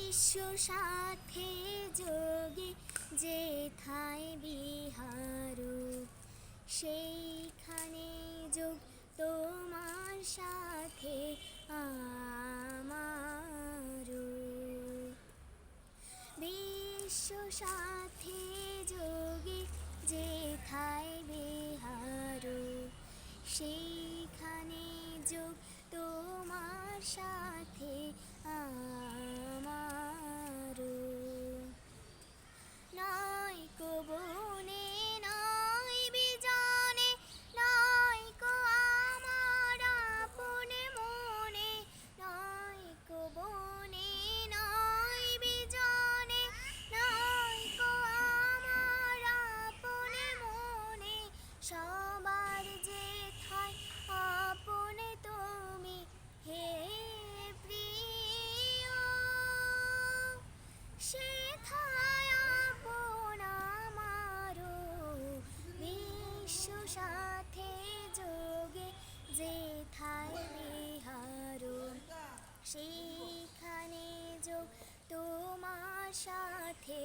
বিশ্ব সাথে যোগে যেথায় বিহার, সেইখানে যোগ তোমার সাথে আমার। বিশ্ব সাথে যোগে যেথায় বিহার, সেইখানে যোগ তোমার সাথে আমার। নয় কো বনে নয় বিজনে, নয় কো আমার আপনে মনে, নয় কো বনে নয় বিজনে, নয় কো আমার আপনে মনে, সবার যেথায় আপনে তুমি হে প্রিয়, সেথায় আপন আমারও। বিশ্ব সাথে যোগে যেথায় বিহার, সেইখানে যোগ তোমার সাথে